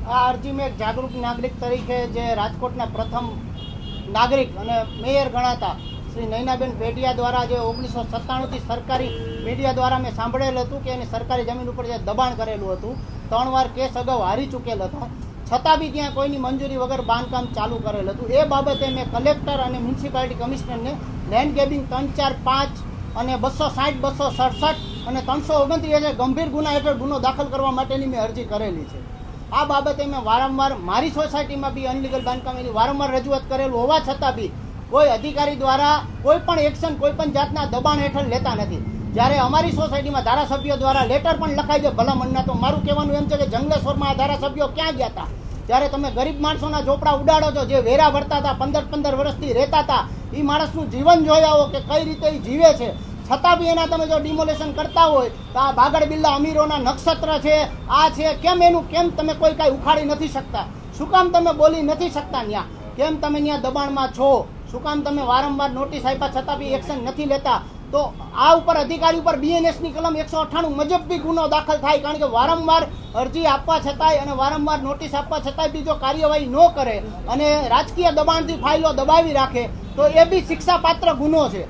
આ અરજી મેં એક જાગૃત નાગરિક તરીકે જે રાજકોટના પ્રથમ નાગરિક અને મેયર ગણાતા શ્રી નયનાબેન પેઢિયા દ્વારા જે 1997થી સરકારી મીડિયા દ્વારા મેં સાંભળેલું હતું કે એની સરકારી જમીન ઉપર જે દબાણ કરેલું હતું, 3 વાર કેસ અગાઉ હારી ચૂકેલ હતા, છતાં બી ત્યાં કોઈની મંજૂરી વગર બાંધકામ ચાલુ કરેલું હતું. એ બાબતે મેં કલેક્ટર અને મ્યુનિસિપાલિટી કમિશનરને લેન્ડ ગ્રેબિંગ 345 અને 260, 267 અને 329 ગંભીર ગુના હેઠળ ગુનો દાખલ કરવા માટેની મેં અરજી કરેલી છે. આ બાબતે મેં વારંવાર મારી સોસાયટીમાં બી અનલીગલ બાંધકામની વારંવાર રજૂઆત કરેલું હોવા છતાં બી કોઈ અધિકારી દ્વારા કોઈ પણ એક્શન કોઈ પણ જાતના દબાણ હેઠળ લેતા નથી. જ્યારે અમારી સોસાયટીમાં ધારાસભ્યો દ્વારા લેટર પણ લખાઈ જાય ભલામણના, તો મારું કહેવાનું એમ છે કે જંગલેશ્વરમાં આ ધારાસભ્યો ક્યાં ગયા હતા જ્યારે તમે ગરીબ માણસોના ઝોપડા ઉડાડો છો, જે વેરા ભરતા હતા, 15 વર્ષથી રહેતા હતા, એ માણસનું જીવન જોઈ આવો કે કઈ રીતે એ જીવે છે, છતાં બી એના તમે જો ડિમોલેશન કરતા હોય તો આ બાગડ બિલ્લા અમીરોના નક્ષત્ર છે, આ છે, કેમ તમે કોઈ કાંઈ ઉખાડી નથી શકતા? શું કામ તમે બોલી નથી શકતા? ત્યાં કેમ તમે ત્યાં દબાણમાં છો? શું કામ તમે વારંવાર નોટિસ આપ્યા છતાં બી એક્શન નથી લેતા? તો આ ઉપર અધિકારી ઉપર BNSની કલમ 198 મુજબ બી ગુનો દાખલ થાય, કારણ કે વારંવાર અરજી આપવા છતાંય અને વારંવાર નોટિસ આપવા છતાંય બી જો કાર્યવાહી ન કરે અને રાજકીય દબાણથી ફાઇલો દબાવી રાખે તો એ બી શિક્ષાપાત્ર ગુનો છે.